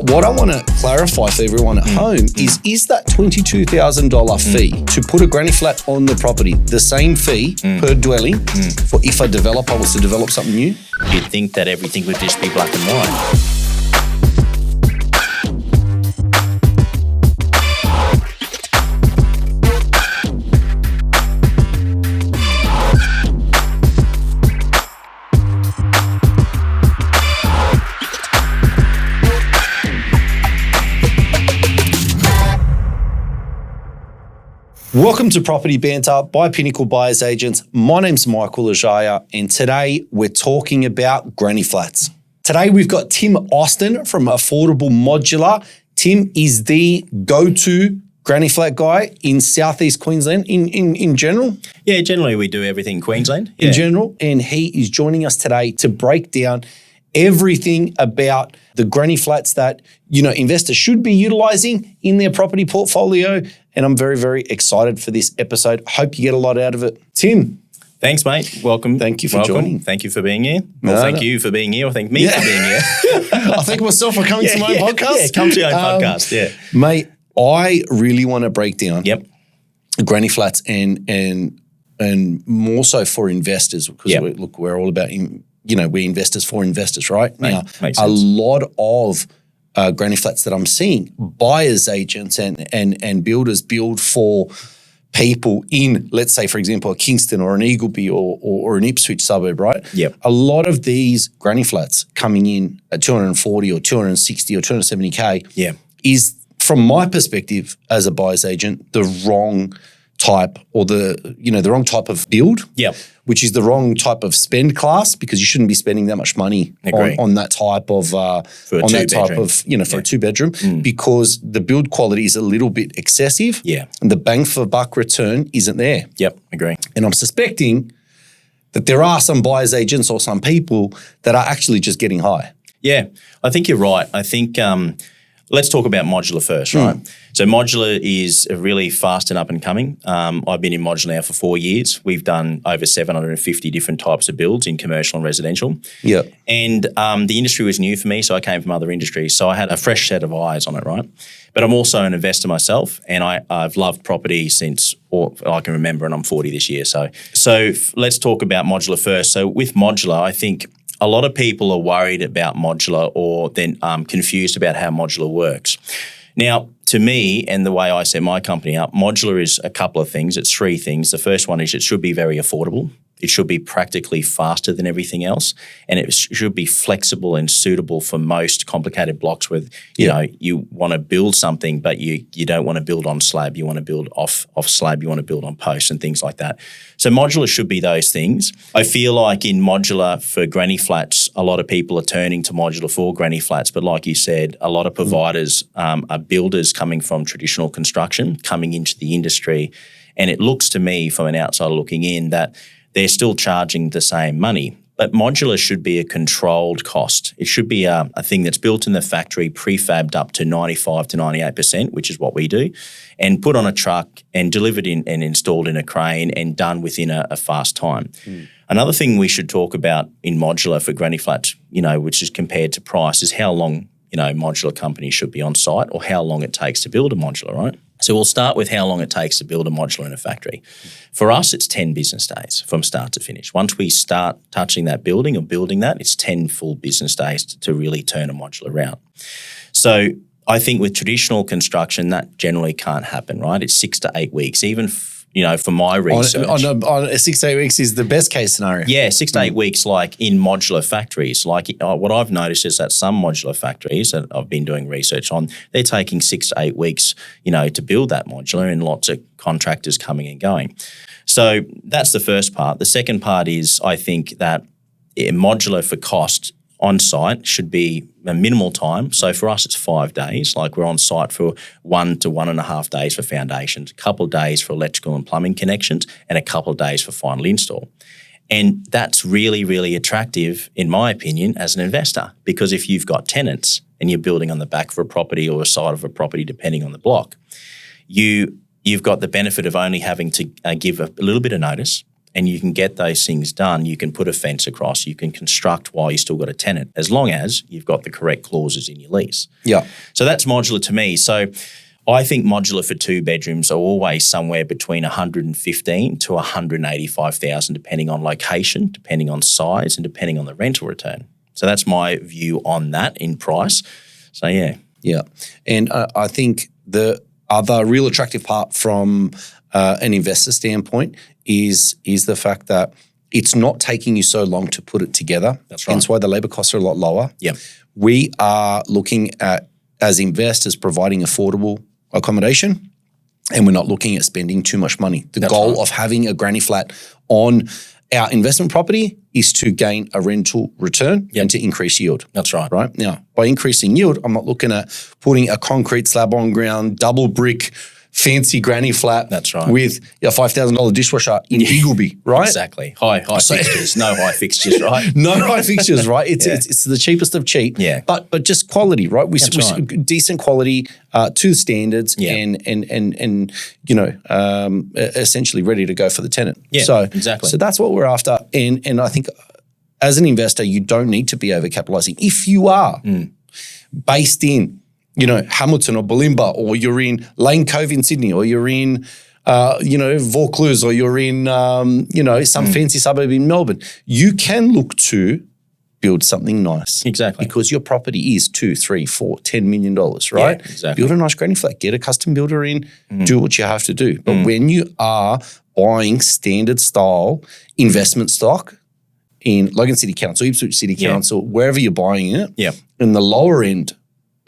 what I want to clarify for everyone at home is that $22,000 fee to put a granny flat on the property the same fee per dwelling for if a developer was to develop something new? You'd think that everything would just be black and white. Welcome to Property Banter by Pinnacle Buyers Agents. My name's Michael Lezaja, and today we're talking about granny flats. Today we've got Tim Austin from Affordable Modular. Tim is the go-to granny flat guy in Southeast Queensland in general. Yeah, generally we do everything in Queensland. In general, and he is joining us today to break down everything about the granny flats that, investors should be utilising in their property portfolio. And I'm very, very excited for this episode. Hope you get a lot out of it. Tim. Thanks, mate. Welcome. Thank you for joining. Thank you for being here. Thank you for being here. Or thank me for being here. I thank myself for coming to my podcast. Yeah, come to your own podcast. Yeah. Mate, I really want to break down granny flats and more so for investors because we're all about, we're investors for investors, right? Now, a lot of granny flats that I'm seeing, buyers agents and builders build for people in, let's say, for example, a Kingston or an Eagleby or an Ipswich suburb, right? Yep. A lot of these granny flats coming in at 240 or 260 or 270K is, from my perspective as a buyer's agent, the wrong type or the wrong type of build. Yep. Which is the wrong type of spend class because you shouldn't be spending that much money on that type of for a two-bedroom because the build quality is a little bit excessive. Yeah. And the bang for buck return isn't there. Yep, agree. And I'm suspecting that there are some buyers agents or some people that are actually just getting high. Yeah, I think you're right. I think let's talk about Modular first, right? So Modular is really fast and up and coming. I've been in Modular now for 4 years. We've done over 750 different types of builds in commercial and residential. Yeah. And the industry was new for me, so I came from other industries. So I had a fresh set of eyes on it, right? But I'm also an investor myself, and I've loved property since I can remember, and I'm 40 this year. So let's talk about Modular first. So with Modular, I think a lot of people are worried about Modular or then confused about how Modular works. Now, to me, and the way I set my company up, Modular is a couple of things. It's three things. The first one is it should be very affordable. It should be practically faster than everything else, and it should be flexible and suitable for most complicated blocks where you want to build something, but you don't want to build on slab. You want to build off slab. You want to build on posts and things like that. So Modular should be those things. I feel like in Modular for granny flats, a lot of people are turning to Modular for granny flats, but like you said, a lot of providers are builders coming from traditional construction, coming into the industry, and it looks to me from an outsider looking in that they're still charging the same money. But Modular should be a controlled cost. It should be a thing that's built in the factory, prefabbed up to 95 to 98%, which is what we do, and put on a truck and delivered in and installed in a crane and done within a fast time. Another thing we should talk about in Modular for granny flats, which is compared to price, is how long, modular companies should be on site or how long it takes to build a modular, right? So we'll start with how long it takes to build a modular in a factory. For us, it's 10 business days from start to finish. Once we start touching that building or building that, it's 10 full business days to really turn a modular around. So I think with traditional construction, that generally can't happen, right? It's 6 to 8 weeks, even for my research. On 6 to 8 weeks is the best case scenario. Yeah, 6 to 8 weeks, like in modular factories. Like what I've noticed is that some modular factories that I've been doing research on, they're taking 6 to 8 weeks, to build that modular, and lots of contractors coming and going. So that's the first part. The second part is I think that modular for cost on site should be a minimal time. So for us, it's 5 days. Like we're on site for 1 to 1.5 days for foundations, a couple of days for electrical and plumbing connections, and a couple of days for final install. And that's really, really attractive, in my opinion, as an investor, because if you've got tenants and you're building on the back of a property or a side of a property, depending on the block, you've got the benefit of only having to give a little bit of notice and you can get those things done. You can put a fence across, you can construct while you still got a tenant, as long as you've got the correct clauses in your lease. Yeah. So that's modular to me. So I think modular for 2 bedrooms are always somewhere between 115 to 185,000, depending on location, depending on size, and depending on the rental return. So that's my view on that in price. So yeah. Yeah. And I think the other real attractive part from an investor standpoint is the fact that it's not taking you so long to put it together. That's right. Hence why the labor costs are a lot lower. Yeah. We are looking at, as investors, providing affordable accommodation, and we're not looking at spending too much money. The goal of having a granny flat on our investment property is to gain a rental return and to increase yield. That's right. Right? Now, by increasing yield, I'm not looking at putting a concrete slab on ground, double brick, fancy granny flat. That's right. With a $5,000 dishwasher in Eagleby, right? Exactly. High fixtures, no high fixtures, right? No high fixtures, right? It's the cheapest of cheap. Yeah. But just quality, right? We decent quality to the standards and essentially ready to go for the tenant. Yeah, so exactly. So that's what we're after. And I think as an investor, you don't need to be overcapitalizing. If you are based in Hamilton or Bulimba, or you're in Lane Cove in Sydney, or you're in, Vaucluse, or you're in, some fancy suburb in Melbourne, you can look to build something nice. Exactly. Because your property is $2, $3, $4, $10 million, right? Yeah, exactly. Build a nice granny flat, get a custom builder in, do what you have to do. But when you are buying standard style investment stock in Logan City Council, Ipswich City Council, wherever you're buying it, in the lower end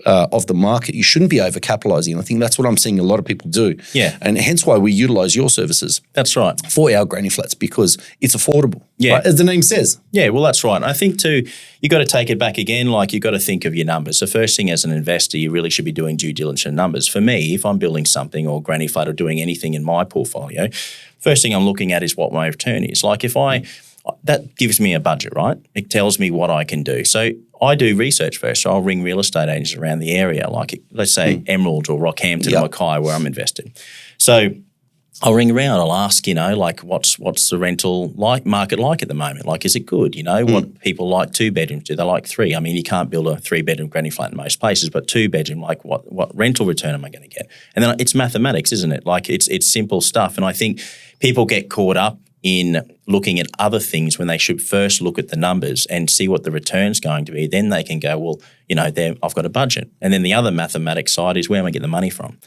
of the market, you shouldn't be overcapitalizing. I think that's what I'm seeing a lot of people do. Yeah. And hence why we utilize your services. That's right. For our granny flats, because it's affordable. Yeah. Right? As the name says. Yeah, well, that's right. I think too, you got to take it back again, like you got to think of your numbers. The first thing as an investor, you really should be doing due diligence on numbers. For me, if I'm building something or granny flat or doing anything in my portfolio, first thing I'm looking at is what my return is. Like that gives me a budget, right? It tells me what I can do. So I do research first. So I'll ring real estate agents around the area, like let's say Emerald or Rockhampton or Mackay, where I'm invested. So I'll ring around. I'll ask, what's the rental market like at the moment? Like, is it good? What people like 2 bedrooms? Do they like 3? I mean, you can't build a 3-bedroom granny flat in most places, but 2-bedroom, like what rental return am I going to get? And then it's mathematics, isn't it? Like it's simple stuff. And I think people get caught up in looking at other things when they should first look at the numbers and see what the return's going to be. Then they can go, well, I've got a budget. And then the other mathematics side is, where am I getting the money from?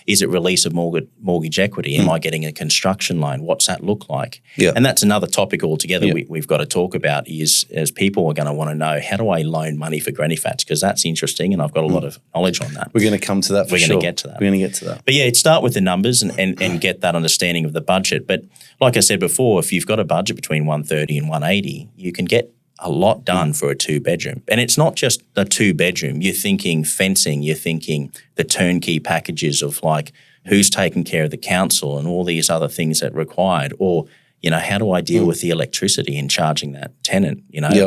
Is it release of mortgage equity? Am I getting a construction loan? What's that look like? Yeah. And that's another topic altogether we've got to talk about is, as people are going to want to know, how do I loan money for granny flats? Because that's interesting, and I've got a lot of knowledge on that. We're going to come to that for sure. We're going to get to that. We're going to get to that. But yeah, start with the numbers and get that understanding of the budget. But like I said before, if you've got a budget between 130 and 180, you can get a lot done for a 2-bedroom. And it's not just a 2-bedroom. You're thinking fencing, you're thinking the turnkey packages of like who's taking care of the council and all these other things that are required. Or, how do I deal with the electricity and charging that tenant?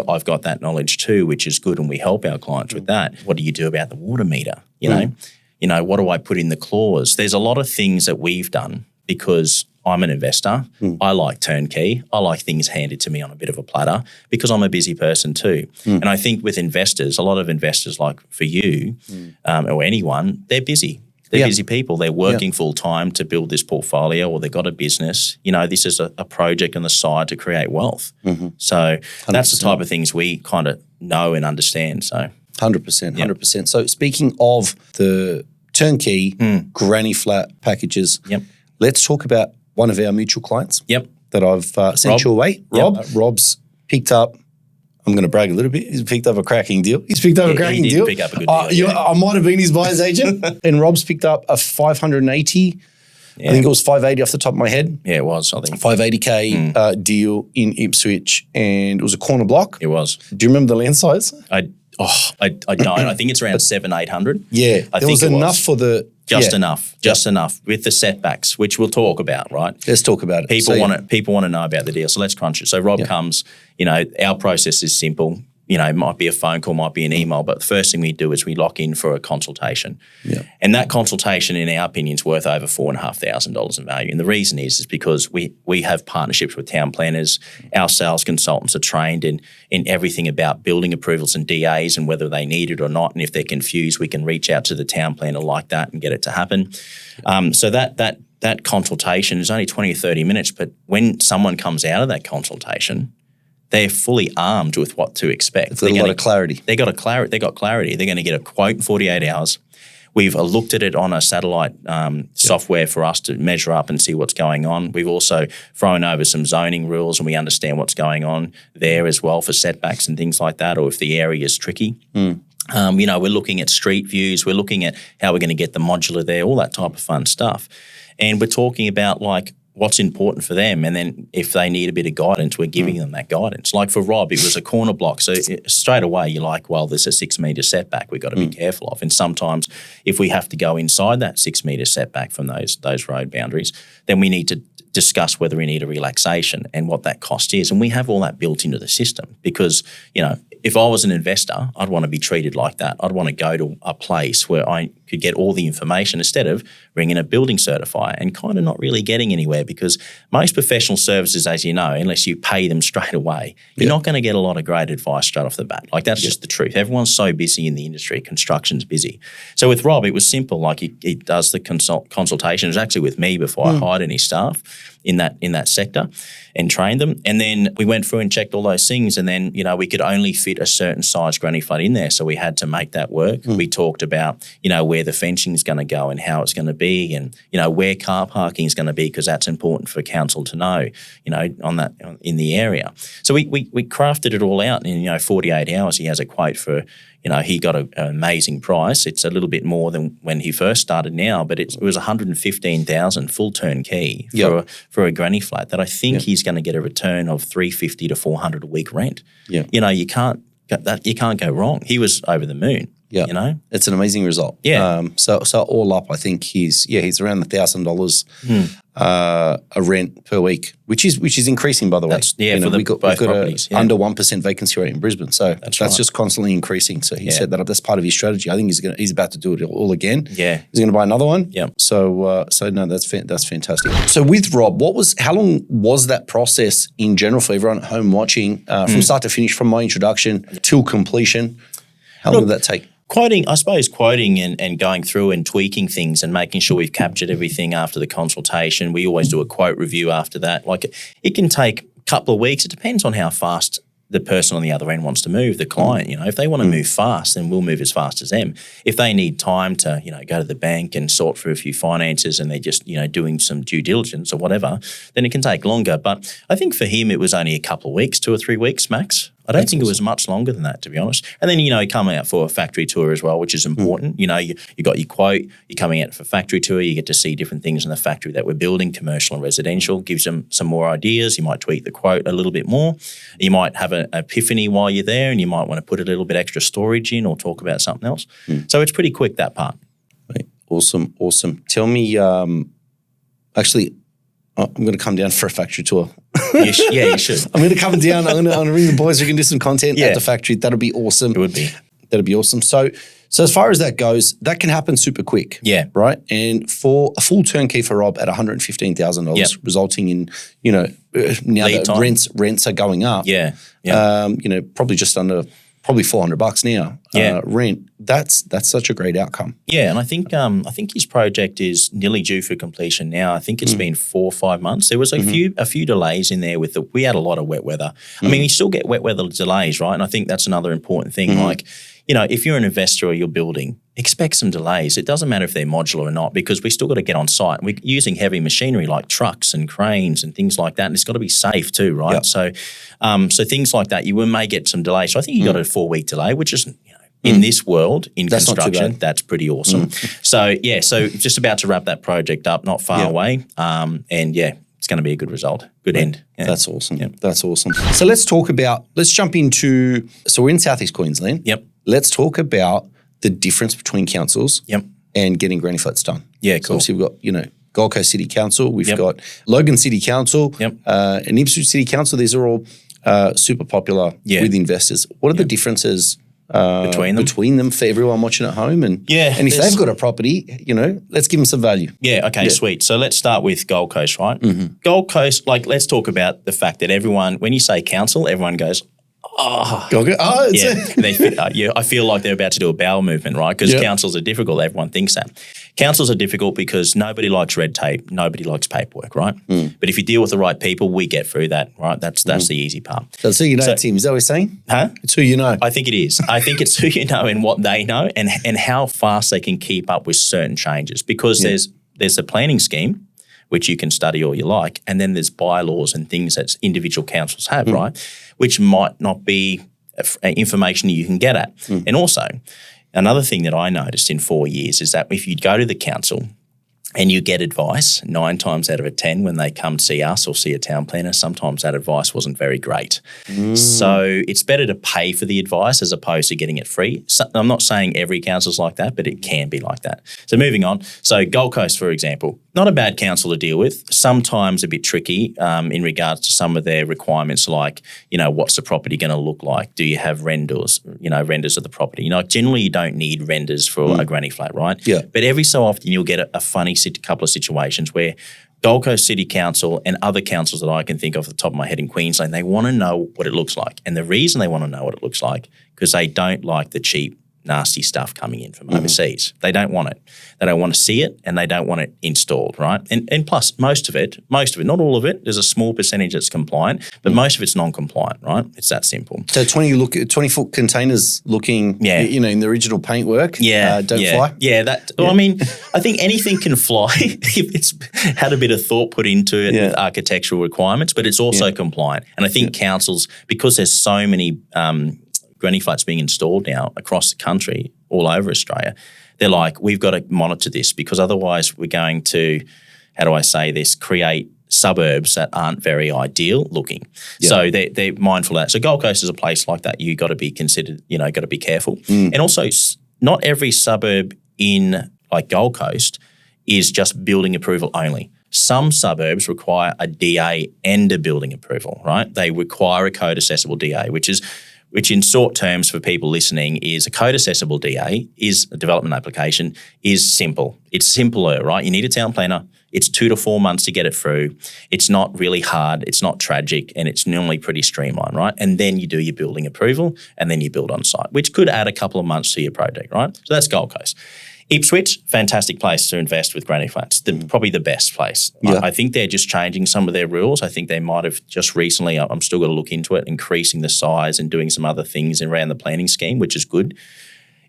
I've got that knowledge too, which is good, and we help our clients with that. What do you do about the water meter? What do I put in the clause? There's a lot of things that we've done because I'm an investor. I like turnkey. I like things handed to me on a bit of a platter because I'm a busy person too. And I think with investors, a lot of investors, like for you or anyone, they're busy. They're busy people. They're working full time to build this portfolio, or they've got a business. This is a project on the side to create wealth. So 100%. That's the type of things we kind of know and understand. So 100%, 100%. So speaking of the turnkey granny flat packages, let's talk about one of our mutual clients that I've sent you away, Rob. Rob's picked up, I'm going to brag a little bit, he's picked up a cracking deal. He's picked up a cracking deal. Pick up a good deal. I might have been his buyer's agent. And Rob's picked up a 580, I think it was 580 off the top of my head. Yeah, it was, I think. 580K deal in Ipswich, and it was a corner block. It was. Do you remember the land size? I don't. I think it's around 700-800. Yeah, there was enough for the... Just enough with the setbacks, which we'll talk about, right? Let's talk about it. People want to know about the deal, so let's crunch it. So Rob comes, our process is simple. it might be a phone call, might be an email, but the first thing we do is we lock in for a consultation. Yeah. And that consultation, in our opinion, is worth over $4,500 in value. And the reason is because we have partnerships with town planners. Our sales consultants are trained in everything about building approvals and DAs and whether they need it or not. And if they're confused, we can reach out to the town planner like that and get it to happen. So that consultation is only 20 or 30 minutes, but when someone comes out of that consultation, they're fully armed with what to expect. They've got a lot of clarity. They got clarity. They're going to get a quote in 48 hours. We've looked at it on a satellite software for us to measure up and see what's going on. We've also thrown over some zoning rules and we understand what's going on there as well for setbacks and things like that, or if the area is tricky. We're looking at street views. We're looking at how we're going to get the modular there, all that type of fun stuff. And we're talking about what's important for them. And then if they need a bit of guidance, we're giving them that guidance. Like for Rob, it was a corner block. So straight away you're like, well, there's a 6 metre setback we've got to be careful of. And sometimes if we have to go inside that 6 metre setback from those road boundaries, then we need to discuss whether we need a relaxation and what that cost is. And we have all that built into the system because, if I was an investor, I'd want to be treated like that. I'd want to go to a place where I could get all the information instead of ringing a building certifier and kind of not really getting anywhere because most professional services, as you know, unless you pay them straight away, you're not going to get a lot of great advice straight off the bat. That's just the truth. Everyone's so busy in the industry. Construction's busy. So with Rob, it was simple. He does the consultation. It was actually with me before I hired any staff in that sector and trained them. And then we went through and checked all those things. And then, we could only fit a certain size granny flat in there. So we had to make that work. We talked about, where the fencing is going to go and how it's going to be and, where car parking is going to be because that's important for council to know, in the area. So we crafted it all out in, 48 hours. He has a quote for, he got an amazing price. It's a little bit more than when he first started now, but it was $115,000 full turnkey for a granny flat that I think he's going to get a return of $350 to $400 a week rent. Yeah. You can't go wrong. He was over the moon. Yeah, it's an amazing result. Yeah. So all up, I think he's around $1,000 a rent per week, which is increasing, by the way. We've got under 1% vacancy rate in Brisbane, so that's right. Just constantly increasing. So he set that up. That's part of his strategy. I think he's about to do it all again. Yeah, he's going to buy another one. Yeah. So no, that's fantastic. So with Rob, how long was that process in general for everyone at home watching from start to finish, from my introduction till completion? How long did that take? Quoting and going through and tweaking things and making sure we've captured everything after the consultation. We always do a quote review after that. It can take a couple of weeks. It depends on how fast the person on the other end wants to move, the client. If they want to move fast, then we'll move as fast as them. If they need time to, go to the bank and sort through a few finances and they're just, doing some due diligence or whatever, then it can take longer. But I think for him, it was only a couple of weeks, 2 or 3 weeks max. I don't think it was much longer than that, to be honest. And then, you come out for a factory tour as well, which is important. You got your quote, you're coming out for a factory tour, you get to see different things in the factory that we're building, commercial and residential, gives them some more ideas. You might tweak the quote a little bit more. You might have an epiphany while you're there and you might want to put a little bit extra storage in or talk about something else. So it's pretty quick, that part. Right. Awesome. Tell me, actually, I'm going to come down for a factory tour. You should. I'm going to come down. I'm going to ring the boys. We can do some content at the factory. That'll be awesome. It would be. That'd be awesome. So as far as that goes, that can happen super quick. Yeah. Right. And for a full turnkey for Rob at $115,000, resulting in, now that rents are going up. Yeah. Probably just under $400 now. Rent. That's such a great outcome. Yeah, and I think his project is nearly due for completion now. I think it's been 4 or 5 months. There was a few delays in there we had a lot of wet weather. I mean, you still get wet weather delays, right? And I think that's another important thing. If you're an investor or you're building, expect some delays. It doesn't matter if they're modular or not because we still got to get on site. We're using heavy machinery like trucks and cranes and things like that, and it's got to be safe too, right? Yep. So things like that, you may get some delays. So I think you got a 4-week delay, which is in this world in construction, that's pretty awesome. So just about to wrap that project up, not far away, it's going to be a good result, good end. Yeah. That's awesome. Yep. That's awesome. So let's jump into. So we're in Southeast Queensland. Yep. Let's talk about the difference between councils. Yep. And getting granny flats done. Yeah, cool. So obviously we've got, Gold Coast City Council, we've got Logan City Council, and Ipswich City Council. These are all super popular with investors. What are the differences between them for everyone watching at home? And if they've got a property, let's give them some value. Yeah, okay, sweet. So let's start with Gold Coast, right? Mm-hmm. Gold Coast, let's talk about the fact that everyone, when you say council, everyone goes, I feel like they're about to do a bowel movement, right? Because councils are difficult. Everyone thinks that. Councils are difficult because nobody likes red tape. Nobody likes paperwork, right? Mm. But if you deal with the right people, we get through that, right? That's the easy part. So it's who you know, Tim. Is that what you're saying? Huh? It's who you know. I think it is. I think it's who you know and what they know and how fast they can keep up with certain changes. Because there's a planning scheme, which you can study all you like, and then there's bylaws and things that individual councils have, right, which might not be information you can get at. Mm. And also, another thing that I noticed in 4 years is that if you go to the council and you get advice, 9 times out of 10 when they come see us or see a town planner, sometimes that advice wasn't very great. Mm. So it's better to pay for the advice as opposed to getting it free. So I'm not saying every council's like that, but it can be like that. So moving on. So Gold Coast, for example, not a bad council to deal with, sometimes a bit tricky in regards to some of their requirements like, what's the property going to look like? Do you have renders, renders of the property? Generally you don't need renders for a granny flat, right? Yeah. But every so often you'll get a funny couple of situations where Gold Coast City Council and other councils that I can think of off the top of my head in Queensland, they want to know what it looks like. And the reason they want to know what it looks like, because they don't like the cheap, nasty stuff coming in from overseas. They don't want it. They don't want to see it and they don't want it installed, right? And plus, most of it, not all of it, there's a small percentage that's compliant, but most of it's non-compliant, right? It's that simple. So 20-foot containers looking, in the original paintwork, don't fly? Yeah, Well, I mean, I think anything can fly if it's had a bit of thought put into it with architectural requirements, but it's also compliant. And I think councils, because there's so many granny flats being installed now across the country, all over Australia, they're like, we've got to monitor this because otherwise we're going to, create suburbs that aren't very ideal looking. Yeah. So they're mindful of that. So Gold Coast is a place like that. You got to be considered, got to be careful. Mm. And also not every suburb in like Gold Coast is just building approval only. Some suburbs require a DA and a building approval, right? They require a code accessible DA, which in short terms for people listening is a code accessible DA is a development application is simple. It's simpler, right? You need a town planner. It's 2 to 4 months to get it through. It's not really hard. It's not tragic and it's normally pretty streamlined, right? And then you do your building approval and then you build on site, which could add a couple of months to your project, right? So that's Gold Coast. Ipswich, fantastic place to invest with granny flats. Probably the best place. Yeah. I think they're just changing some of their rules. I think they might have just recently, I'm still going to look into it, increasing the size and doing some other things around the planning scheme, which is good.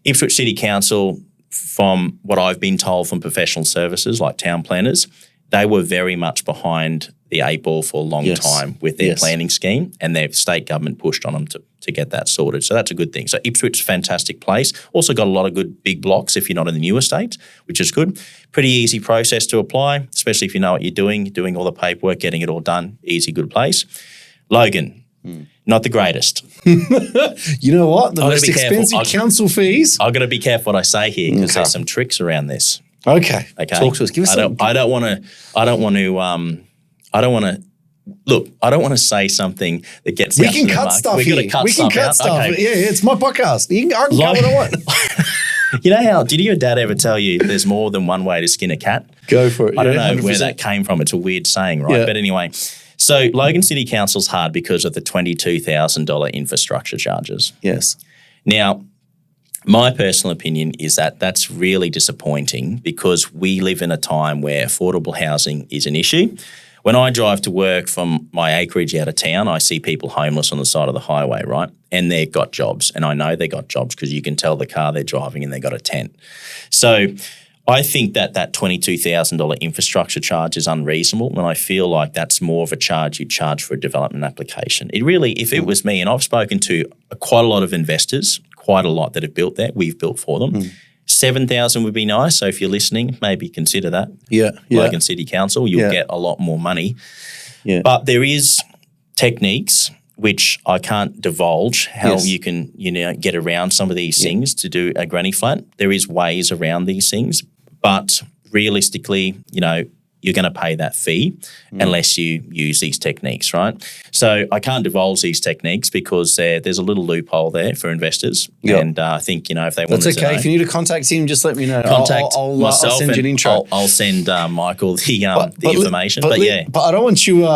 Ipswich City Council, from what I've been told from professional services like town planners, they were very much behind the 8 ball for a long time with their planning scheme and their state government pushed on them to get that sorted. So that's a good thing. So Ipswich, fantastic place. Also got a lot of good big blocks if you're not in the new estate, which is good. Pretty easy process to apply, especially if you know what you're doing all the paperwork, getting it all done. Easy, good place. Logan, not the greatest. You know what? The most expensive council fees. I've got to be careful what I say here because there's some tricks around this. Okay. Talk to us. Give us some. I don't want to say something that gets we can cut stuff here. We can cut stuff. Okay. Yeah, it's my podcast. I can cut what I want. You know how, did your dad ever tell you there's more than one way to skin a cat? Go for it. I don't know 100%. Where that came from. It's a weird saying, right? Yeah. But anyway, so Logan City Council's hard because of the $22,000 infrastructure charges. Yes. Now, my personal opinion is that that's really disappointing because we live in a time where affordable housing is an issue. When I drive to work from my acreage out of town, I see people homeless on the side of the highway, right? And they've got jobs. And I know they got jobs because you can tell the car they're driving and they got a tent. So I think that $22,000 infrastructure charge is unreasonable, and I feel like that's more of a charge you charge for a development application. It really, if it was me, and I've spoken to quite a lot of investors, quite a lot that have built there, we've built for them. 7,000 would be nice. So if you're listening, maybe consider that. Yeah. Logan City Council, you'll get a lot more money. Yeah. But there is techniques which I can't divulge how you can, get around some of these things to do a granny flat. There is ways around these things, but realistically, you're going to pay that fee unless you use these techniques, right? So I can't divulge these techniques because there's a little loophole there for investors. Yep. And I think, if they want to That's okay. If you need to contact him, just let me know. Contact myself, I'll send you an intro. I'll send Michael the information. But I don't want you.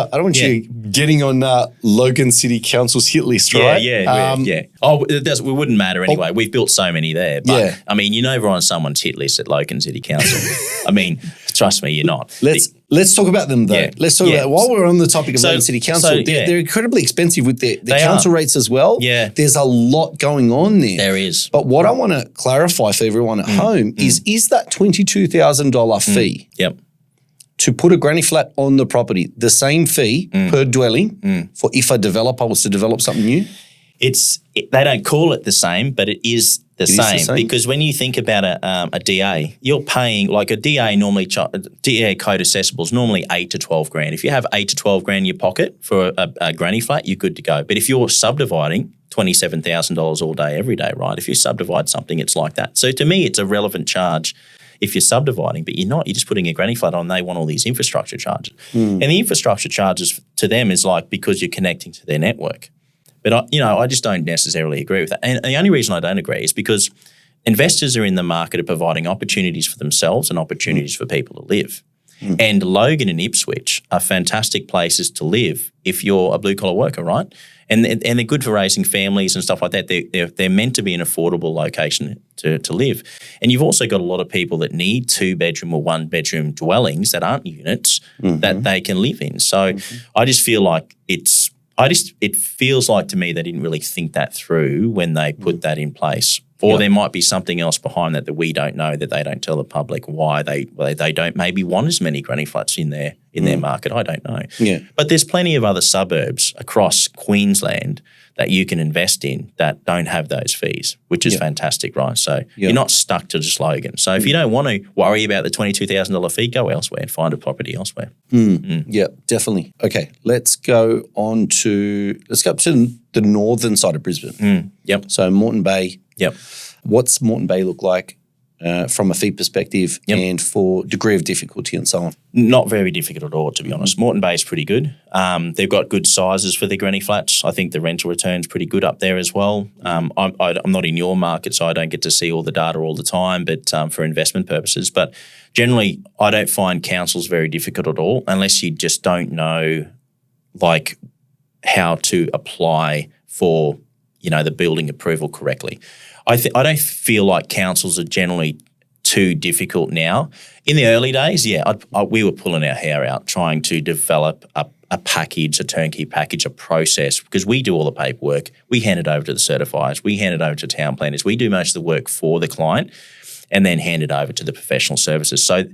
You getting on Logan City Council's hit list, right? Yeah. Oh, it wouldn't matter anyway. We've built so many there. But I mean, you're never on someone's hit list at Logan City Council. I mean, trust me, you're not. Let's talk about them though. Yeah. Let's talk about while we're on the topic of Logan City Council. They're incredibly expensive with their council rates as well. Yeah, there's a lot going on there. There is. But what I want to clarify for everyone at home is that $22,000 fee. Yep. To put a granny flat on the property, the same fee per dwelling for if a developer was to develop something new? They don't call it the same, but it is the same because when you think about a DA, you're paying like a DA normally, DA code assessable is normally $8 to $12,000. If you have $8 to $12,000 in your pocket for a granny flat, you're good to go. But if you're subdividing, $27,000 all day, every day, right? If you subdivide something, it's like that. So to me, it's a relevant charge if you're subdividing, but you're not. You're just putting a granny flat on. They want all these infrastructure charges. And the infrastructure charges to them is like because you're connecting to their network. But, I just don't necessarily agree with that. And the only reason I don't agree is because investors are in the market of providing opportunities for themselves and opportunities for people to live. And Logan and Ipswich are fantastic places to live if you're a blue-collar worker, right? And they're good for raising families and stuff like that. They're meant to be an affordable location to live. And you've also got a lot of people that need 2-bedroom or 1-bedroom dwellings that aren't units that they can live in. So I just feel like it feels like to me they didn't really think that through when they put that in place. Or there might be something else behind that we don't know, that they don't tell the public why they don't maybe want as many granny flats in their market. I don't know. Yeah. But there's plenty of other suburbs across Queensland that you can invest in that don't have those fees, which is fantastic, right? So you're not stuck to just Logan. So if you don't want to worry about the $22,000 fee, go elsewhere and find a property elsewhere. Yeah, definitely. Okay, let's go up to the northern side of Brisbane. Yep. So Morton Bay. Yep. What's Morton Bay look like from a fee perspective and for degree of difficulty and so on? Not very difficult at all, to be honest. Morton Bay is pretty good. They've got good sizes for their granny flats. I think the rental return's pretty good up there as well. I'm not in your market, so I don't get to see all the data all the time, but for investment purposes. But generally, I don't find councils very difficult at all unless you just don't know, like, how to apply for, the building approval correctly. I don't feel like councils are generally too difficult now. In the early days, we were pulling our hair out trying to develop a package, a turnkey package, a process, because we do all the paperwork. We hand it over to the certifiers. We hand it over to town planners. We do most of the work for the client and then hand it over to the professional services. So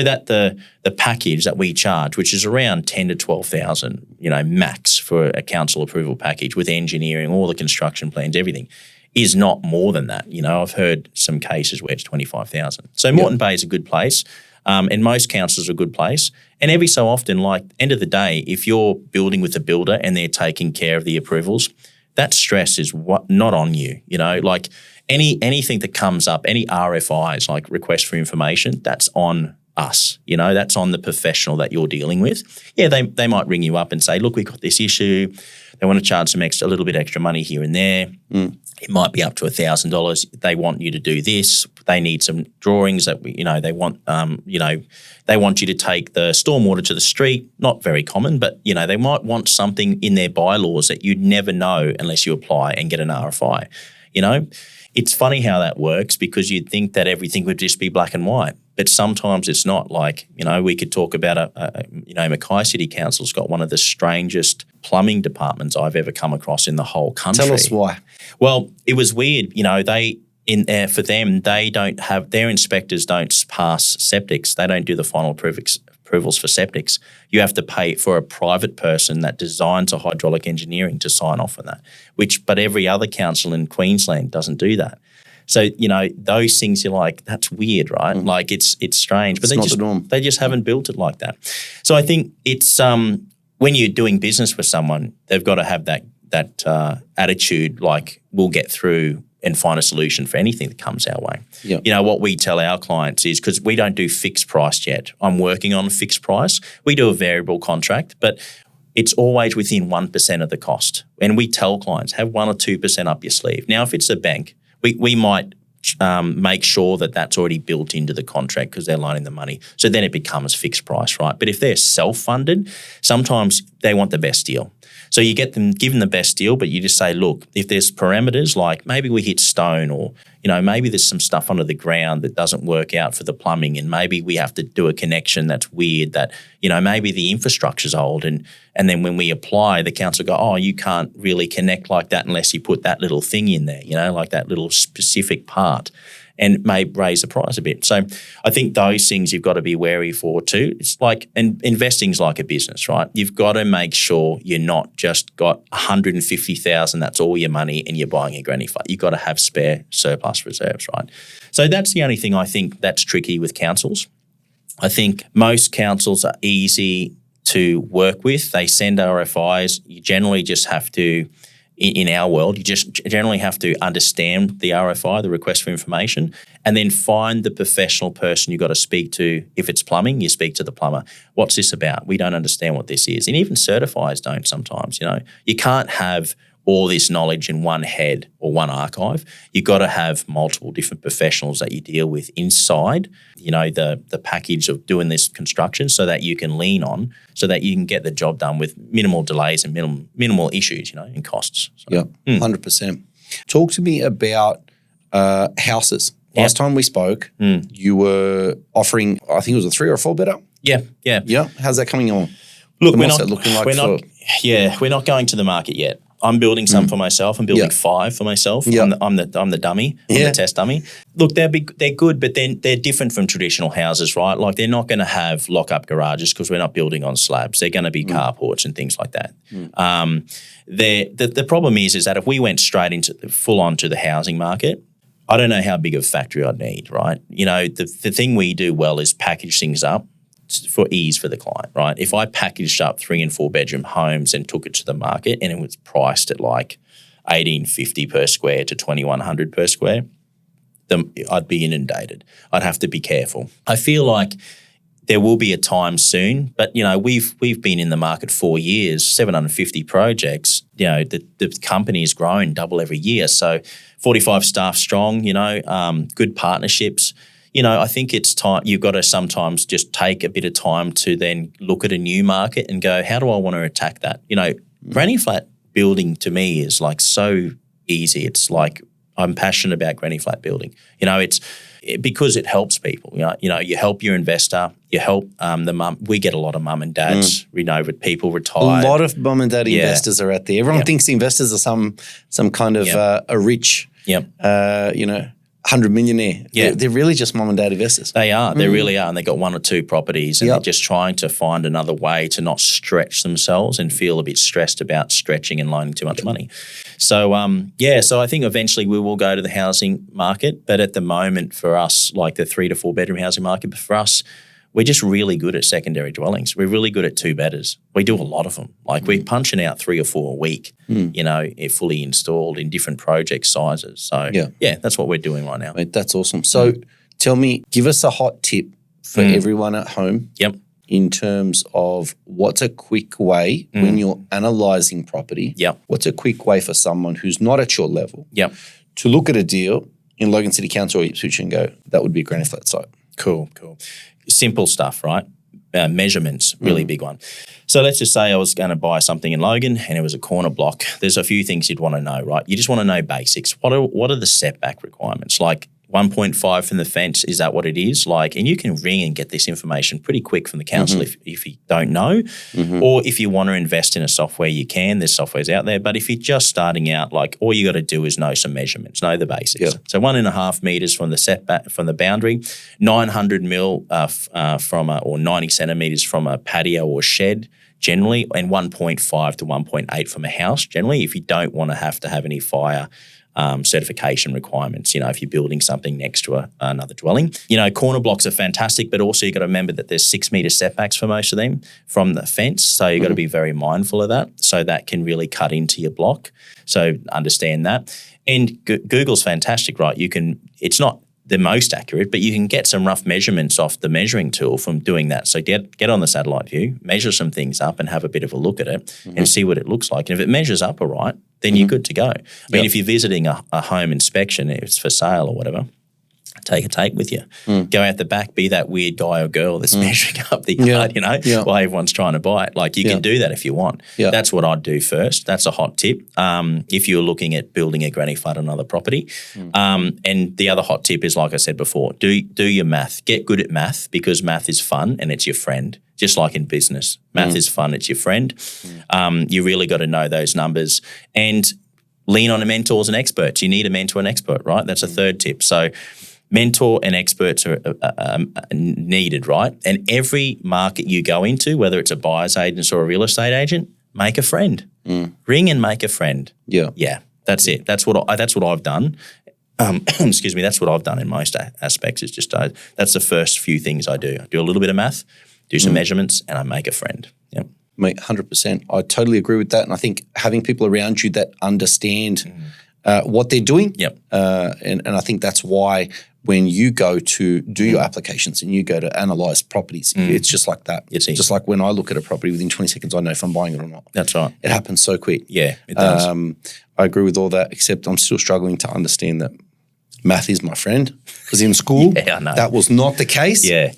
that the package that we charge, which is around 10 to 12,000, max for a council approval package with engineering, all the construction plans, everything, is not more than that. I've heard some cases where it's 25,000. So Morton Bay is a good place, and most councils are a good place. And every so often, like, end of the day, if you're building with a builder and they're taking care of the approvals, that stress is not on you. Like anything that comes up, any RFIs, like request for information, that's on us. That's on the professional that you're dealing with. Yeah, they might ring you up and say, look, we've got this issue. They want to charge a little bit extra money here and there. It might be up to $1,000. They want you to do this. They need some drawings that they want. They want you to take the stormwater to the street. Not very common, but they might want something in their bylaws that you'd never know unless you apply and get an RFI. It's funny how that works because you'd think that everything would just be black and white, but sometimes it's not. Like, we could talk about Mackay City Council's got one of the strangest plumbing departments I've ever come across in the whole country. Tell us why. Well, it was weird. For them, they don't have, their inspectors don't pass septics. They don't do the final approvals for septics. You have to pay for a private person that designs a hydraulic engineering to sign off on that, but every other council in Queensland doesn't do that. So, those things you're like, that's weird, right? Like it's strange, but they just haven't built it like that. So I think it's, when you're doing business with someone, they've got to have that attitude, like, we'll get through and find a solution for anything that comes our way. Yep. You know, what we tell our clients is, because we don't do fixed price yet. I'm working on a fixed price. We do a variable contract, but it's always within 1% of the cost. And we tell clients, have 1 or 2% up your sleeve. Now, if it's a bank, we might make sure that that's already built into the contract because they're loaning the money. So then it becomes fixed price, right? But if they're self-funded, sometimes they want the best deal. So you give them the best deal, but you just say, look, if there's parameters like maybe we hit stone, or, you know, maybe there's some stuff under the ground that doesn't work out for the plumbing, and maybe we have to do a connection that's weird, that, you know, maybe the infrastructure's old, and then when we apply, the council go, oh, you can't really connect like that unless you put that little thing in there, you know, like that little specific part, and may raise the price a bit. So I think those things you've got to be wary for too. It's like, and investing's like a business, right? You've got to make sure you're not just got 150,000, that's all your money, and you're buying a granny flat. You've got to have spare surplus reserves, right? So that's the only thing I think that's tricky with councils. I think most councils are easy to work with. They send RFIs. You generally just have to, in our world, you just generally have to understand the RFI, the request for information, and then find the professional person you've got to speak to. If it's plumbing, you speak to the plumber. What's this about? We don't understand what this is. And even certifiers don't sometimes, you know. You can't have all this knowledge in one head or one archive. You've got to have multiple different professionals that you deal with inside, you know, the package of doing this construction, so that you can lean on, so that you can get the job done with minimal delays and minimal issues, you know, and costs. So, yeah, 100%. Talk to me about houses. Last time we spoke, you were offering, I think it was a 3 or 4 bedder. Yeah. How's that coming along? Look, we're not going to the market yet. I'm building some for myself. I'm building 5 for myself. I'm the dummy. I'm the test dummy. Look, they're good, but then they're different from traditional houses, right? Like, they're not going to have lock-up garages because we're not building on slabs. They're going to be carports and things like that. The problem is that if we went straight into full on to the housing market, I don't know how big of a factory I'd need, right? You know, the thing we do well is package things up for ease for the client, right? If I packaged up 3 and 4 bedroom homes and took it to the market and it was priced at like $1,850 per square to $2,100 per square, then I'd be inundated. I'd have to be careful. I feel like there will be a time soon, but, you know, we've been in the market 4 years, 750 projects. You know, the company is growing double every year. So 45 staff strong, you know, good partnerships. You know, I think it's time. You've got to sometimes just take a bit of time to then look at a new market and go, how do I want to attack that? You know, granny flat building to me is like so easy. It's like, I'm passionate about granny flat building. You know, because it helps people. You know, you help your investor, you help the mum. We get a lot of mum and dads, you know, with people retired. A lot of mum and dad investors are out there. Everyone thinks the investors are some kind of a rich, you know, 100 millionaire. Yeah. They're really just mum and dad investors. They are. They really are. And they've got 1 or 2 properties, and they're just trying to find another way to not stretch themselves and feel a bit stressed about stretching and loaning too much money. So, so I think eventually we will go to the housing market. But at the moment for us, like the 3 to 4 bedroom housing market, but for us, we're just really good at secondary dwellings. We're really good at 2-bedders. We do a lot of them. Like, we're punching out 3 or 4 a week, you know, fully installed in different project sizes. So, that's what we're doing right now. Mate, that's awesome. So tell me, give us a hot tip for everyone at home in terms of what's a quick way when you're analysing property, what's a quick way for someone who's not at your level to look at a deal in Logan City Council or Ipswich and go, that would be a granny flat site. Cool. Simple stuff, right? Measurements, really big one. So let's just say I was going to buy something in Logan and it was a corner block. There's a few things you'd want to know, right? You just want to know basics. What are the setback requirements? Like 1.5 from the fence, is that what it is? Like, and you can ring and get this information pretty quick from the council if you don't know. Or if you want to invest in a software, you can. There's softwares out there. But if you're just starting out, like, all you got to do is know some measurements, know the basics. So 1.5 meters from the setback, from the boundary, 900 mil or 90 centimeters from a patio or shed, generally, and 1.5 to 1.8 from a house, generally, if you don't want to have any fire certification requirements, if you're building something next to another dwelling. Corner blocks are fantastic, but also you've got to remember that there's 6 metre setbacks for most of them from the fence. So you've got to be very mindful of that. So that can really cut into your block. So understand that. And Google's fantastic, right? It's not the most accurate, but you can get some rough measurements off the measuring tool from doing that. So get on the satellite view, measure some things up and have a bit of a look at it and see what it looks like. And if it measures up all right, then you're good to go. I mean, if you're visiting a home inspection, if it's for sale or whatever, take a tape with you. Go out the back, be that weird guy or girl that's measuring up the yard, while everyone's trying to buy it. Like you can do that if you want. That's what I'd do first. That's a hot tip. If you're looking at building a granny flat on another property. And the other hot tip is, like I said before, do your math. Get good at math, because math is fun and it's your friend. Just like in business, math is fun, it's your friend. You really got to know those numbers and lean on mentors and experts. You need a mentor and expert, right? That's a third tip. So mentor and experts are needed, right? And every market you go into, whether it's a buyer's agent or a real estate agent, make a friend. Ring and make a friend. Yeah, that's it. That's what I've done. Excuse me. That's what I've done in most aspects. It's just that's the first few things I do. I do a little bit of math, do some measurements, and I make a friend. Yeah. Mate, 100%. I totally agree with that. And I think having people around you that understand what they're doing. And I think that's why when you go to do your applications and you go to analyse properties, it's just like that. It's just like when I look at a property, within 20 seconds I know if I'm buying it or not. That's right. It happens so quick. Yeah, it does. I agree with all that, except I'm still struggling to understand that math is my friend. Because in school, that was not the case. Yeah.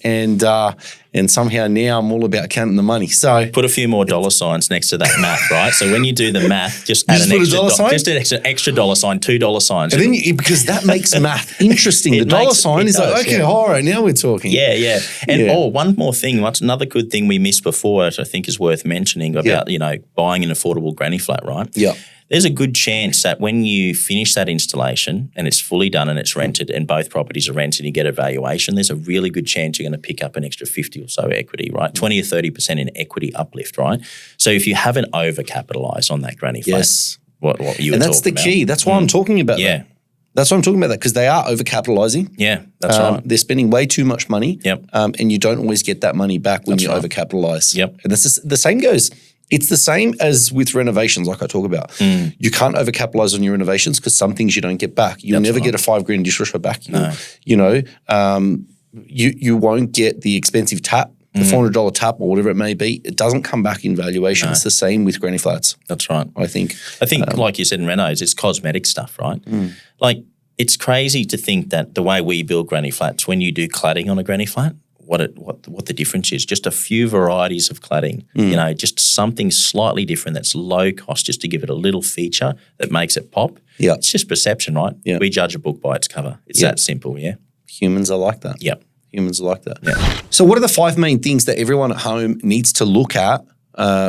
And somehow now I'm all about counting the money. So put a few more dollar signs next to that math, right? So when you do the math, just add an extra dollar sign, $2 signs. And then because that makes math interesting. The dollar sign is like, okay, all right, now we're talking. Yeah. And one more thing. What's another good thing we missed before, which I think is worth mentioning about, buying an affordable granny flat, right? Yeah. There's a good chance that when you finish that installation and it's fully done and it's rented and both properties are rented and you get a valuation, there's a really good chance you're going to pick up an extra 50 or so equity, right? 20 or 30% in equity uplift, right? So if you haven't overcapitalized on that granny flat, what you were talking about. And that's the key. That's why I'm talking about that. That's why I'm talking about that, because they are overcapitalizing. Yeah, that's right. They're spending way too much money. And you don't always get that money back when you overcapitalize. And the same goes. It's the same as with renovations, like I talk about. You can't overcapitalize on your renovations because some things you don't get back. You'll never get a $5,000 dishwasher back. You won't get the expensive tap, the $400 tap or whatever it may be. It doesn't come back in valuation. It's the same with granny flats. That's right. I think, like you said in renos, it's cosmetic stuff, right? Like it's crazy to think that the way we build granny flats, when you do cladding on a granny flat, what the difference is. Just a few varieties of cladding, just something slightly different that's low cost just to give it a little feature that makes it pop. Yeah. It's just perception, right? Yeah. We judge a book by its cover. It's that simple, Humans are like that. Yep. Humans are like that. Yeah. So what are the 5 main things that everyone at home needs to look at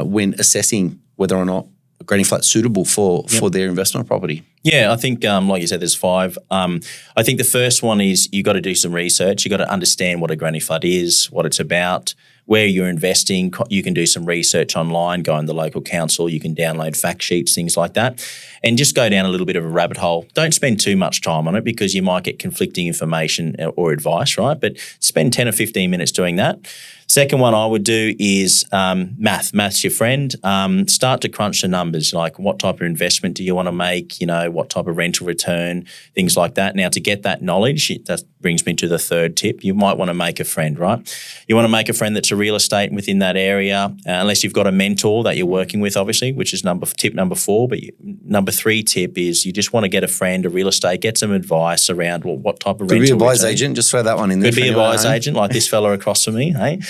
when assessing whether or not a granny flat's suitable for their investment property? Yeah, I think, like you said, there's 5. I think the first one is you got to do some research. You got to understand what a granny flat is, what it's about, where you're investing. You can do some research online, go in the local council. You can download fact sheets, things like that, and just go down a little bit of a rabbit hole. Don't spend too much time on it because you might get conflicting information or advice, right? But spend 10 or 15 minutes doing that. Second one I would do is math. Math's your friend. Start to crunch the numbers, like what type of investment do you want to make, what type of rental return, things like that. Now, to get that knowledge, that brings me to the third tip. You might want to make a friend, right? You want to make a friend that's a real estate within that area, unless you've got a mentor that you're working with, obviously, which is tip number 4. But number 3 tip is you just want to get a friend, a real estate, get some advice around what type of rental return. Could be a buyer's agent, just throw that one in there. Could be a buyer's agent like this fella across from me, hey?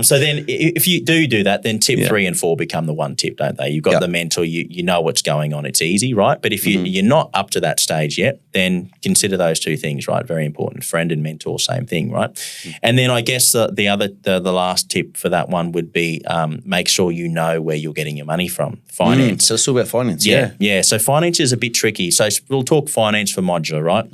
So then if you do that, then tip 3 and 4 become the one tip, don't they? You've got the mentor, you know what's going on. It's easy, right? But if you're not up to that stage yet, then consider those 2 things, right? Very important. Friend and mentor, same thing, right? And then I guess the last tip for that one would be make sure you know where you're getting your money from. Finance. So it's all about finance, Yeah. So finance is a bit tricky. So we'll talk finance for Modular, right?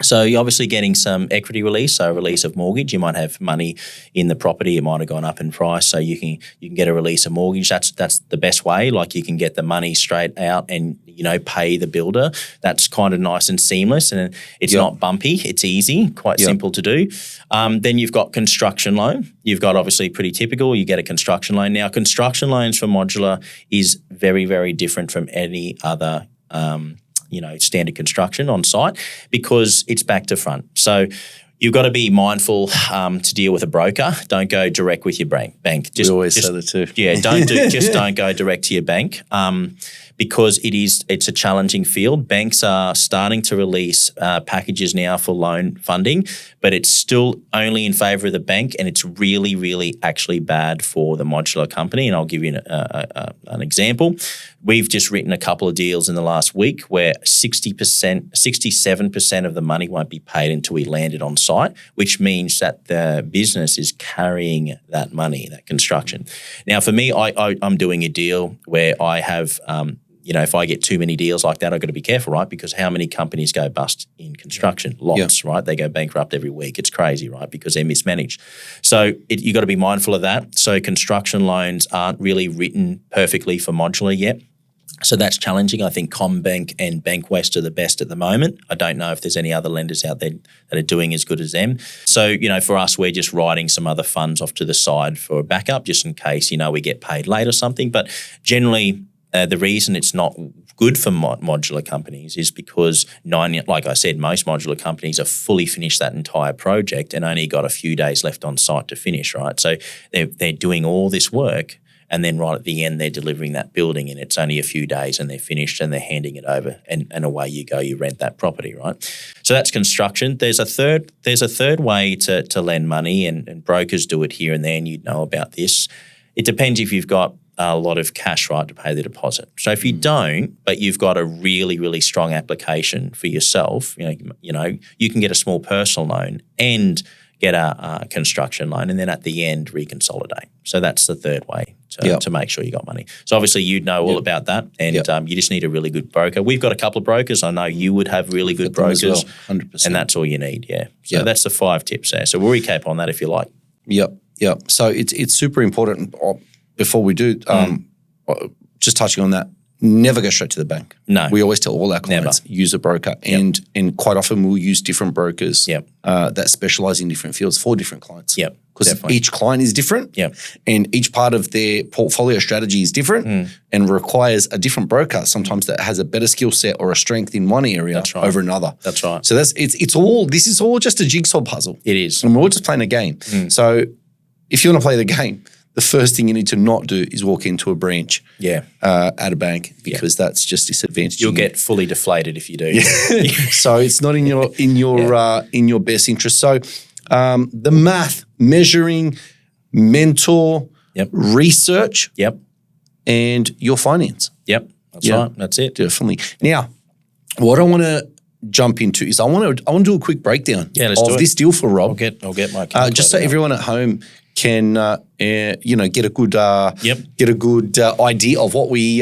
So you're obviously getting some equity release, so a release of mortgage. You might have money in the property, it might have gone up in price, so you can get a release of mortgage. That's the best way. Like you can get the money straight out and pay the builder. That's kind of nice and seamless, and it's not bumpy. It's easy, quite simple to do. Then you've got construction loan. You've got obviously pretty typical. You get a construction loan. Now, construction loans for modular is very, very different from any other standard construction on site because it's back to front. So you've got to be mindful to deal with a broker. Don't go direct with your bank. We always say that too. Yeah, don't go direct to your bank because it's a challenging field. Banks are starting to release packages now for loan funding, but it's still only in favour of the bank, and it's really, really actually bad for the modular company. And I'll give you an example. We've just written a couple of deals in the last week where 67% of the money won't be paid until we landed on site, which means that the business is carrying that money, that construction. Now, for me, I'm doing a deal where I have if I get too many deals like that, I've got to be careful, right? Because how many companies go bust in construction? Lots, right? They go bankrupt every week. It's crazy, right? Because they're mismanaged. So you've got to be mindful of that. So construction loans aren't really written perfectly for modular yet. So that's challenging. I think CommBank and Bankwest are the best at the moment. I don't know if there's any other lenders out there that are doing as good as them. So, for us, we're just writing some other funds off to the side for a backup just in case, we get paid late or something. But generally, the reason it's not good for modular companies is because like I said, most modular companies have fully finished that entire project and only got a few days left on site to finish, right? So they're doing all this work, and then right at the end they're delivering that building, and it's only a few days and they're finished and they're handing it over, and away you go, you rent that property, right? So that's construction. There's a third way to lend money, and brokers do it here and there, and you'd know about this. It depends if you've got a lot of cash, right, to pay the deposit. So if you don't, but you've got a really, really strong application for yourself, you can get a small personal loan and get a construction loan, and then at the end reconsolidate. So that's the third way to make sure you got money. So obviously you'd know all about that, and you just need a really good broker. We've got a couple of brokers. I know you would have really good brokers, as well, 100%. And that's all you need. So that's the 5 tips there. So we'll recap on that if you like. Yep. So it's super important. Before we do, just touching on that, never go straight to the bank. No. We always tell all our clients, use a broker. And quite often we'll use different brokers that specialize in different fields for different clients. Because each client is different and each part of their portfolio strategy is different and requires a different broker, sometimes that has a better skill set or a strength in one area over another. That's right. So this is all just a jigsaw puzzle. It is. And we're all just playing a game. So if you want to play the game, the first thing you need to not do is walk into a branch at a bank, because that's just disadvantage. You'll get fully deflated if you do. So it's not in your best interest. So the math, measuring, mentor, research, and your finance. That's right. That's it. Definitely. Now, what I want to jump into is I want to do a quick breakdown of this deal for Rob. I'll get my calculator just so everyone at home can get a good idea of what we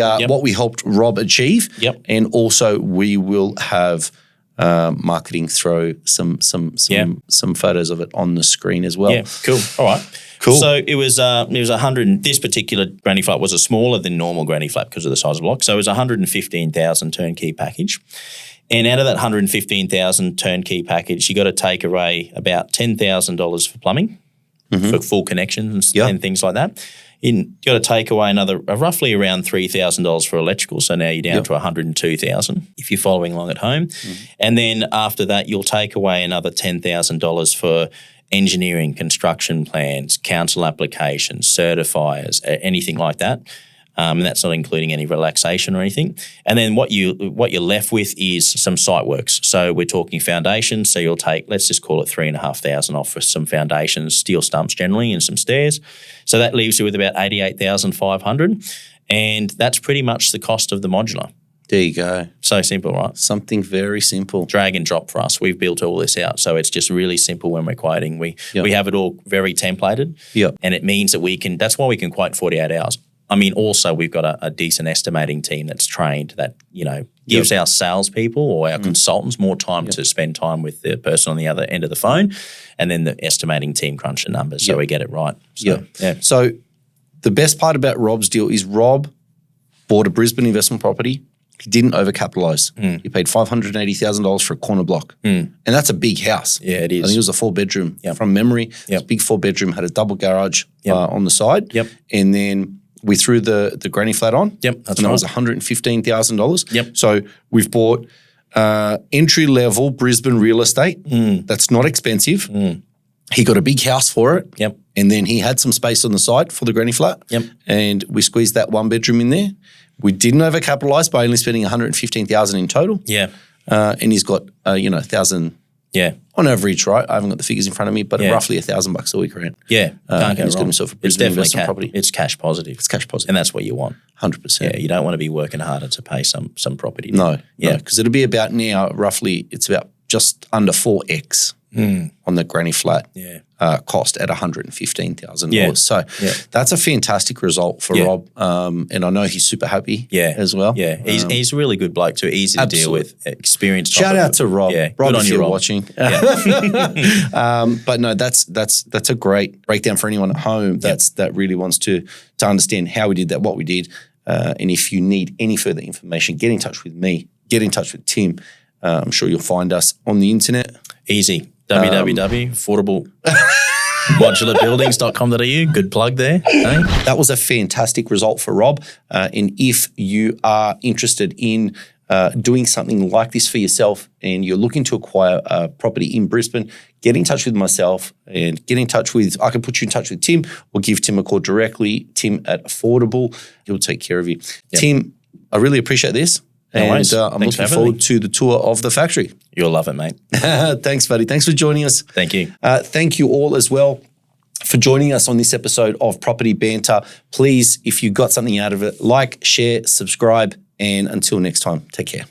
helped Rob achieve. And also we will have marketing throw some photos of it on the screen as well. Yeah, cool. All right. Cool. So it was 100. This particular granny flat was a smaller than normal granny flat because of the size of the block. So it was 115,000 turnkey package. And out of that 115,000 turnkey package, you got to take away about $10,000 for plumbing. For full connections and things like that. You got to take away another roughly around $3,000 for electrical. So now you're down to $102,000 if you're following along at home. And then after that, you'll take away another $10,000 for engineering, construction plans, council applications, certifiers, anything like that. And that's not including any relaxation or anything. And then what you're left with is some site works. So we're talking foundations. So you'll take, let's just call it $3,500 off for some foundations, steel stumps generally, and some stairs. So that leaves you with about $88,500, and that's pretty much the cost of the modular. There you go. So simple, right? Something very simple. Drag and drop for us. We've built all this out. So it's just really simple when we're quoting. We have it all very templated. And it means that that's why we can quote 48 hours. I mean, also we've got a decent estimating team that's trained that, gives our salespeople or our consultants more time to spend time with the person on the other end of the phone, and then the estimating team crunch the numbers so we get it right. So, So the best part about Rob's deal is Rob bought a Brisbane investment property. He didn't overcapitalise. He paid $580,000 for a corner block. And that's a big house. Yeah, it is. I think it was a 4-bedroom from memory. It was a big 4-bedroom, had a double garage on the side. And then we threw the granny flat on. That's and that was $115,000. So we've bought entry-level Brisbane real estate. That's not expensive. He got a big house for it. And then he had some space on the side for the granny flat. And we squeezed that 1-bedroom in there. We didn't overcapitalise by only spending $115,000 in total. And he's got, $1,000 on average, right? I haven't got the figures in front of me, but roughly $1,000 a week rent. Can't go and he's got wrong. himself a It's Brisbane definitely investment property. It's cash positive. It's cash positive. And that's what you want. 100%. Yeah, you don't want to be working harder to pay some property. No, because it'll be about now roughly, it's about just under 4x on the granny flat cost at $115,000. So that's a fantastic result for Rob. And I know he's super happy as well. He's a really good bloke too, easy to deal with, experienced. Shout out to Rob. Rob, if you're watching. But no, that's a great breakdown for anyone at home that really wants to understand how we did that, what we did. And if you need any further information, get in touch with me, get in touch with Tim. I'm sure you'll find us on the internet. Easy. www.affordablemodularbuildings.com.au. Good plug there. Hey? That was a fantastic result for Rob. And if you are interested in doing something like this for yourself and you're looking to acquire a property in Brisbane, get in touch with myself and I can put you in touch with Tim or give Tim a call directly, Tim at Affordable. He'll take care of you. Tim, I really appreciate this. And I'm looking forward to the tour of the factory. You'll love it, mate. Thanks, buddy. Thanks for joining us. Thank you. Thank you all as well for joining us on this episode of Property Banter. Please, if you got something out of it, like, share, subscribe, and until next time, take care.